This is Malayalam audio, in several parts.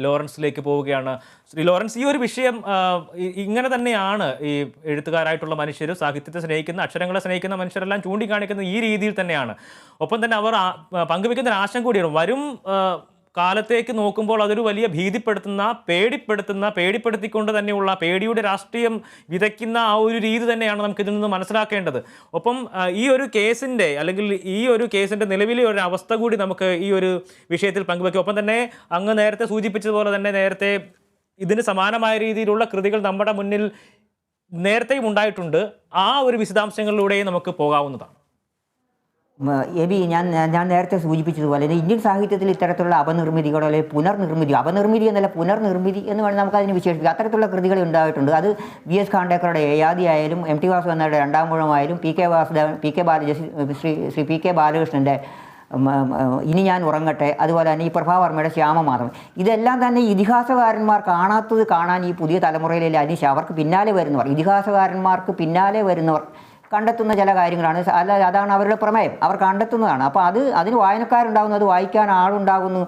ലോറൻസിലേക്ക് പോവുകയാണ്. ശ്രീ ലോറൻസ്, ഈ ഒരു വിഷയം ഇങ്ങനെ തന്നെയാണ് ഈ എഴുത്തുകാരായിട്ടുള്ള മനുഷ്യർ, സാഹിത്യത്തെ സ്നേഹിക്കുന്ന, അക്ഷരങ്ങളെ സ്നേഹിക്കുന്ന മനുഷ്യരെല്ലാം ചൂണ്ടിക്കാണിക്കുന്നത് ഈ രീതിയിൽ തന്നെയാണ്. ഒപ്പം തന്നെ അവർ പങ്കുവെക്കുന്ന ഒരു ആശങ്ക കൂടിയാണ്. വരും കാലത്തേക്ക് നോക്കുമ്പോൾ അതൊരു വലിയ ഭീതിപ്പെടുത്തുന്ന, പേടിപ്പെടുത്തിക്കൊണ്ട് തന്നെയുള്ള, പേടിയുടെ രാഷ്ട്രീയം വിതയ്ക്കുന്ന ആ ഒരു രീതി തന്നെയാണ് നമുക്ക് ഇതിൽ നിന്ന് മനസ്സിലാക്കേണ്ടത്. ഒപ്പം ഈ ഒരു കേസിൻ്റെ അല്ലെങ്കിൽ ഈ ഒരു കേസിൻ്റെ നിലവിലെ ഒരു അവസ്ഥ കൂടി നമുക്ക് ഈ ഒരു വിഷയത്തിൽ പങ്കുവയ്ക്കും. ഒപ്പം തന്നെ അങ്ങ് നേരത്തെ സൂചിപ്പിച്ചതുപോലെ തന്നെ നേരത്തെ ഇതിന് സമാനമായ രീതിയിലുള്ള കൃതികൾ നമ്മുടെ മുന്നിൽ നേരത്തെയും ഉണ്ടായിട്ടുണ്ട്. ആ ഒരു വിശദാംശങ്ങളിലൂടെയും നമുക്ക് പോകാവുന്നതാണ്. എബി, ഞാൻ നേരത്തെ സൂചിപ്പിച്ചതുപോലെ ഇന്ത്യൻ സാഹിത്യത്തിൽ ഇത്തരത്തിലുള്ള അപനിർമ്മിതികളോ അല്ലെങ്കിൽ അപനിർമ്മിതി എന്നല്ല പുനർനിർമ്മിതി എന്ന് വേണമെങ്കിൽ നമുക്കതിന് വിശേഷിപ്പിക്കാം. അത്തരത്തിലുള്ള കൃതികൾ ഉണ്ടായിട്ടുണ്ട്. അത് VS ഖാണ്ടേക്കറുടെ യയാതി ആയാലും MT വാസുദേവന്റെ രണ്ടാം മൂഴമായാലും ശ്രീ പി കെ ബാലകൃഷ്ണൻ്റെ ഇനി ഞാൻ ഉറങ്ങട്ടെ, അതുപോലെ തന്നെ ഈ പ്രഭാവർമ്മയുടെ ശ്യാമമാധവൻ, ഇതെല്ലാം തന്നെ ഇതിഹാസകാരന്മാർ കാണാത്തത് കാണാൻ ഈ പുതിയ തലമുറയിലെ അനീഷ അവർക്ക് പിന്നാലെ വരുന്നവർ, ഇതിഹാസകാരന്മാർക്ക് പിന്നാലെ വരുന്നവർ കണ്ടെത്തുന്ന ചില കാര്യങ്ങളാണ്. അതാണ് അവരുടെ പ്രമേയം, അവർ കണ്ടെത്തുന്നതാണ്. അപ്പോൾ അതിന് വായനക്കാരുണ്ടാകുന്നു, അത് വായിക്കാൻ ആളുണ്ടാകുന്നു.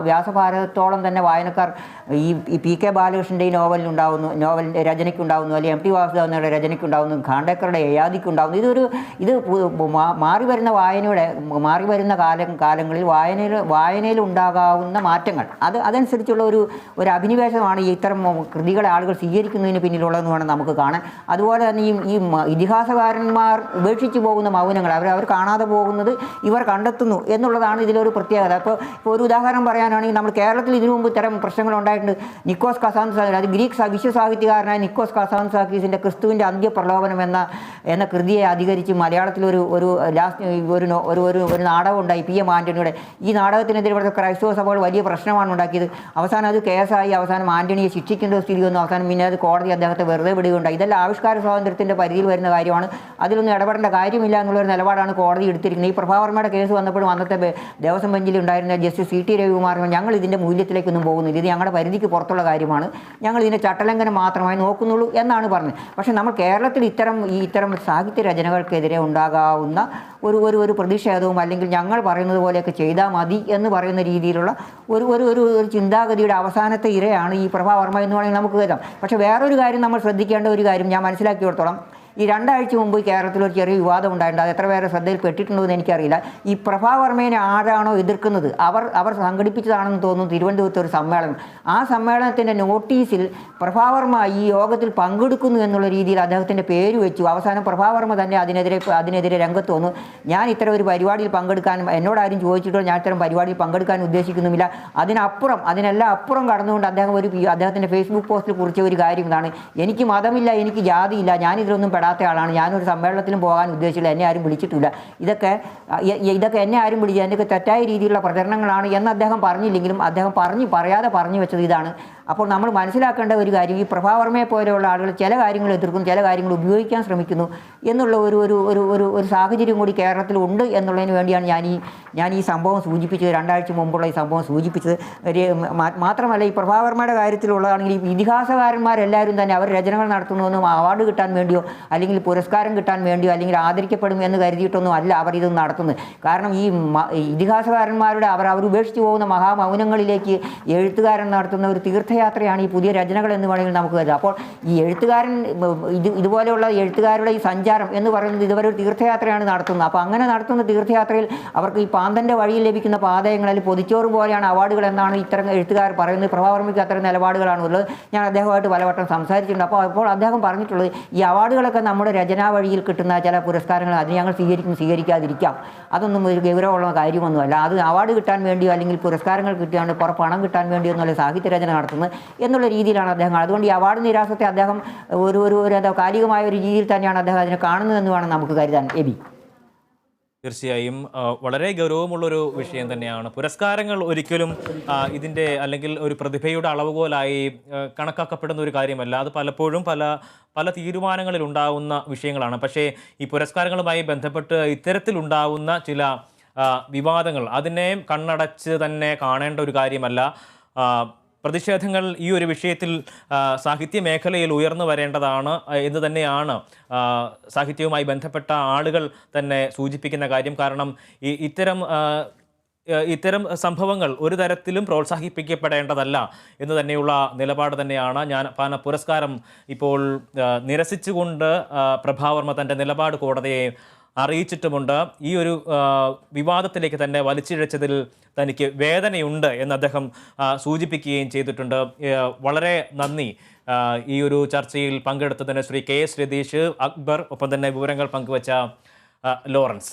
വ്യാസഭാരതത്തോളം തന്നെ വായനക്കാർ ഈ PK ബാലകൃഷ്ണൻ്റെ ഈ നോവലിൻ്റെ രചനയ്ക്കുണ്ടാകുന്നു, അല്ലെങ്കിൽ MT വാസുദേവന്റെ രചനയ്ക്കുണ്ടാകുന്നു, ഖാണ്ടേക്കറുടെ യയാതിക്കുണ്ടാകുന്നു. ഇത് മാറി വരുന്ന കാലങ്ങളിൽ വായനയിൽ ഉണ്ടാകാവുന്ന മാറ്റങ്ങൾ, അതനുസരിച്ചുള്ള ഒരു അഭിനിവേശമാണ് ഇത്തരം കൃതികളെ ആളുകൾ സ്വീകരിക്കുന്നതിന് പിന്നിലുള്ളതെന്ന് വേണം നമുക്ക് കാണാൻ. അതുപോലെ തന്നെ ഈ ഇതിഹാസകാരന്മാർ ഉപേക്ഷിച്ചു പോകുന്ന മൗനങ്ങൾ അവർ കാണാതെ പോകുന്നത് ഇവർ കണ്ടെത്തുന്നു എന്നുള്ളതാണ് ഇതിലൊരു പ്രത്യേകത. ഇപ്പോൾ ഒരു ഉദാഹരണം പറയാനാണെങ്കിൽ നമ്മൾ കേരളത്തിൽ ഇതിനു മുമ്പ് ഇത്തരം പ്രശ്നങ്ങൾ ഉണ്ടായിട്ടുണ്ട്. നിക്കോസ് കസാൻസാക്കിസ്, അത് ഗ്രീക്ക് വിശ്വസാഹിത്യകാരനായ നിക്കോസ് കസാൻസാക്കിസിൻ്റെ ക്രിസ്തുവിൻ്റെ അന്ത്യപ്രലോഭനം എന്ന കൃതിയെ അധികരിച്ച് മലയാളത്തിൽ ഒരു നാടകം ഉണ്ടായി, PM ആൻ്റണിയുടെ. ഈ നാടകത്തിനെതിരെ ഇവിടുത്തെ ക്രൈസ്തവ സഭകൾ വലിയ പ്രശ്നമാണ് ഉണ്ടാക്കിയത്. അവസാനം അത് കേസായി, അവസാനം ആൻ്റണിയെ ശിക്ഷിക്കേണ്ട സ്ഥിതി വന്നു. അവസാനം പിന്നെ അത് കോടതി അദ്ദേഹത്തെ വെറുതെ വിടുകയുണ്ടായി. ഇതെല്ലാം ആവിഷ്കാര സ്വാതന്ത്ര്യത്തിൻ്റെ പരിധിയിൽ വരുന്ന കാര്യമാണ്. അതിലൊന്നും ഇടപെടേണ്ട കാര്യമില്ല എന്നുള്ളൊരു നിലപാടാണ് കോടതി എടുത്തിരിക്കുന്നത്. ഈ പ്രഭാവർമ്മയുടെ കേസ് വന്നപ്പോഴും അന്നത്തെ ദേവസ്വം ബെഞ്ചിൽ ഉണ്ടായിരുന്ന ജസ്റ്റിസ് CT രവികുമാർ ഞങ്ങൾ ഇതിൻ്റെ മൂല്യത്തിലേക്കൊന്നും പോകുന്നില്ല, ഇത് ഞങ്ങളുടെ പരിധിക്ക് പുറത്തുള്ള കാര്യമാണ്, ഞങ്ങൾ ഇതിൻ്റെ ചട്ടലംഘനം മാത്രമായി നോക്കുന്നുള്ളൂ എന്നാണ് പറഞ്ഞത്. പക്ഷേ നമ്മൾ കേരളത്തിൽ ഇത്തരം സാഹിത്യ രചനകൾക്കെതിരെ ഉണ്ടാകാവുന്ന ഒരു പ്രതിഷേധവും അല്ലെങ്കിൽ ഞങ്ങൾ പറയുന്നത് പോലെയൊക്കെ ചെയ്താൽ മതി എന്ന് പറയുന്ന രീതിയിലുള്ള ഒരു ചിന്താഗതിയുടെ അവസാനത്തെ ഇരയാണ് ഈ പ്രഭാവർമ്മ എന്ന് വേണമെങ്കിൽ നമുക്ക് കരുതാം. പക്ഷേ വേറൊരു കാര്യം നമ്മൾ ശ്രദ്ധിക്കേണ്ട ഒരു കാര്യം ഞാൻ മനസ്സിലാക്കിയിടത്തോളം, ഈ 2 ആഴ്ച മുമ്പ് കേരളത്തിൽ ഒരു ചെറിയ വിവാദം ഉണ്ടായിട്ടുണ്ട്. അത് എത്ര പേരെ ശ്രദ്ധയിൽ പെട്ടിട്ടുണ്ടോ എന്ന് എനിക്കറിയില്ല. ഈ പ്രഭാവർമ്മയെ ആരാണോ എതിർക്കുന്നത് അവർ സംഘടിപ്പിച്ചതാണെന്ന് തോന്നുന്നു തിരുവനന്തപുരത്ത് ഒരു സമ്മേളനം. ആ സമ്മേളനത്തിൻ്റെ നോട്ടീസിൽ പ്രഭാവർമ്മ ഈ യോഗത്തിൽ പങ്കെടുക്കുന്നു എന്നുള്ള രീതിയിൽ അദ്ദേഹത്തിൻ്റെ പേര് വെച്ചു. അവസാനം പ്രഭാവർമ്മ തന്നെ അതിനെതിരെ രംഗത്ത് വന്നു. ഞാൻ ഇത്തരം ഒരു പരിപാടിയിൽ പങ്കെടുക്കാനും എന്നോടാരും ചോദിച്ചിട്ടോ ഞാൻ ഇത്തരം പരിപാടിയിൽ പങ്കെടുക്കാൻ ഉദ്ദേശിക്കുന്നുമില്ല. അതിനെല്ലാം അപ്പുറം കടന്നുകൊണ്ട് അദ്ദേഹത്തിൻ്റെ ഫേസ്ബുക്ക് പോസ്റ്റിൽ കുറിച്ച ഒരു കാര്യം ഇതാണ്: എനിക്ക് മതമില്ല, എനിക്ക് ജാതിയില്ല, ഞാനിതിലൊന്നും പെടാത്ത ആളാണ്, ഞാനൊരു സമ്മേളനത്തിലും പോകാൻ ഉദ്ദേശിച്ചില്ല, എന്നെ ആരും വിളിച്ചിട്ടില്ല, ഇതൊക്കെ എന്നെ ആരും വിളിച്ചില്ല, എൻ്റെ തെറ്റായ രീതിയിലുള്ള പ്രചരണങ്ങളാണ് എന്ന് അദ്ദേഹം പറഞ്ഞില്ലെങ്കിലും അദ്ദേഹം പറയാതെ പറഞ്ഞു വെച്ചത് ഇതാണ്. അപ്പോൾ നമ്മൾ മനസ്സിലാക്കേണ്ട ഒരു കാര്യം, ഈ പ്രഭാവർമ്മയെ പോലെയുള്ള ആളുകൾ ചില കാര്യങ്ങൾ എതിർക്കും, ചില കാര്യങ്ങൾ ഉപയോഗിക്കാൻ ശ്രമിക്കുന്നു എന്നുള്ള ഒരു സാഹചര്യം കൂടി കേരളത്തിലുണ്ട് എന്നുള്ളതിന് വേണ്ടിയാണ് ഞാൻ ഈ സംഭവം സൂചിപ്പിച്ചത്, 2 ആഴ്ച മുമ്പുള്ള ഈ സംഭവം സൂചിപ്പിച്ചത്. മാത്രമല്ല, ഈ പ്രഭാവർമ്മയുടെ കാര്യത്തിലുള്ളതാണെങ്കിൽ ഈ ഇതിഹാസകാരന്മാരെല്ലാവരും തന്നെ അവർ രചനകൾ നടത്തുന്നതൊന്നും അവാർഡ് കിട്ടാൻ വേണ്ടിയോ അല്ലെങ്കിൽ പുരസ്കാരം കിട്ടാൻ വേണ്ടിയോ അല്ലെങ്കിൽ ആദരിക്കപ്പെടും എന്ന് കരുതിയിട്ടൊന്നും അല്ല അവർ ഇത് നടത്തുന്നത്. കാരണം ഈ ഇതിഹാസകാരന്മാരുടെ അവർ ഉപേക്ഷിച്ചു പോകുന്ന മഹാമൗനങ്ങളിലേക്ക് എഴുത്തുകാരൻ നടത്തുന്ന ഒരു തീർത്ഥയാത്രയാണ് ഈ പുതിയ രചനകൾ എന്ന് വേണമെങ്കിൽ നമുക്ക് കരുതാം. അപ്പോൾ ഈ എഴുത്തുകാരൻ ഇതുപോലെയുള്ള എഴുത്തുകാരുടെ ഈ സഞ്ചാരം എന്ന് പറയുന്നത് ഇതുവരെ ഒരു തീർത്ഥയാത്രയാണ് നടത്തുന്നത്. അപ്പോൾ അങ്ങനെ നടത്തുന്ന തീർത്ഥയാത്രയിൽ അവർക്ക് ഈ പാന്തൻ്റെ വഴിയിൽ ലഭിക്കുന്ന പാതയങ്ങളിൽ പൊതിച്ചോറ് പോലെയാണ് അവാർഡുകൾ എന്നാണ് ഇത്തരം എഴുത്തുകാർ പറയുന്നത്. പ്രഭാവർമ്മയ്ക്ക് അത്തരം നിലപാടുകളാണ് ഉള്ളത്. ഞാൻ അദ്ദേഹമായിട്ട് പലവട്ടം സംസാരിച്ചിട്ടുണ്ട്. അപ്പോൾ അദ്ദേഹം പറഞ്ഞിട്ടുള്ളത് ഈ അവാർഡുകളൊക്കെ നമ്മുടെ രചനാ വഴിയിൽ കിട്ടുന്ന ചില പുരസ്കാരങ്ങൾ അത് ഞങ്ങൾ സ്വീകരിക്കാതിരിക്കാം, അതൊന്നും ഒരു ഗൗരവമുള്ള കാര്യമൊന്നുമല്ല. അത് അവാർഡ് കിട്ടാൻ വേണ്ടിയോ അല്ലെങ്കിൽ പുരസ്കാരങ്ങൾ കിട്ടാണ്ട് പണം കിട്ടാൻ വേണ്ടിയോ എന്നുള്ള സാഹിത്യ രചന നടത്തുന്നത് എന്നുള്ള രീതിയിലാണ് അദ്ദേഹം. അതുകൊണ്ട് ഈ അവാർഡ് നിരാസത്തെ അദ്ദേഹം ഒരു കാലികമായ ഒരു രീതിയിൽ തന്നെയാണ് അദ്ദേഹം അതിനെ കാണുന്നതെന്ന് വേണം നമുക്ക് കരുതാൻ. എബി, തീർച്ചയായും വളരെ ഗൗരവമുള്ളൊരു വിഷയം തന്നെയാണ്. പുരസ്കാരങ്ങൾ ഒരിക്കലും ഇതിൻ്റെ അല്ലെങ്കിൽ ഒരു പ്രതിഭയുടെ അളവുകോലായി കണക്കാക്കപ്പെടുന്ന ഒരു കാര്യമല്ല. അത് പലപ്പോഴും പല തീരുമാനങ്ങളിൽ ഉണ്ടാകുന്ന വിഷയങ്ങളാണ്. പക്ഷേ ഈ പുരസ്കാരങ്ങളുമായി ബന്ധപ്പെട്ട് ഇത്തരത്തിലുണ്ടാകുന്ന ചില വിവാദങ്ങൾ അതിനെ കണ്ണടച്ച് തന്നെ കാണേണ്ട ഒരു കാര്യമല്ല. പ്രതിഷേധങ്ങൾ ഈ ഒരു വിഷയത്തിൽ സാഹിത്യ മേഖലയിൽ ഉയർന്നു വരേണ്ടതാണ് എന്ന് തന്നെയാണ് സാഹിത്യവുമായി ബന്ധപ്പെട്ട ആളുകൾ തന്നെ സൂചിപ്പിക്കുന്ന കാര്യം. കാരണം ഇത്തരം ഇത്തരം സംഭവങ്ങൾ ഒരു തരത്തിലും പ്രോത്സാഹിപ്പിക്കപ്പെടേണ്ടതല്ല എന്ന് തന്നെയുള്ള നിലപാട് തന്നെയാണ് ജ്ഞാനപീഠ പുരസ്കാരം ഇപ്പോൾ നിരസിച്ചുകൊണ്ട് പ്രഭാവർമ്മ തൻ്റെ നിലപാട് കോടതിയെ അറിയിച്ചിട്ടുമുണ്ട്. ഈ ഒരു വിവാദത്തിലേക്ക് തന്നെ വലിച്ചിഴച്ചതിൽ തനിക്ക് വേദനയുണ്ട് എന്ന് അദ്ദേഹം സൂചിപ്പിക്കുകയും ചെയ്തിട്ടുണ്ട്. വളരെ നന്ദി ഈ ഒരു ചർച്ചയിൽ പങ്കെടുത്തതിന് ശ്രീ KS രതീഷ്, അക്ബർ, ഒപ്പം തന്നെ വിവരങ്ങൾ പങ്കുവച്ച ലോറൻസ്.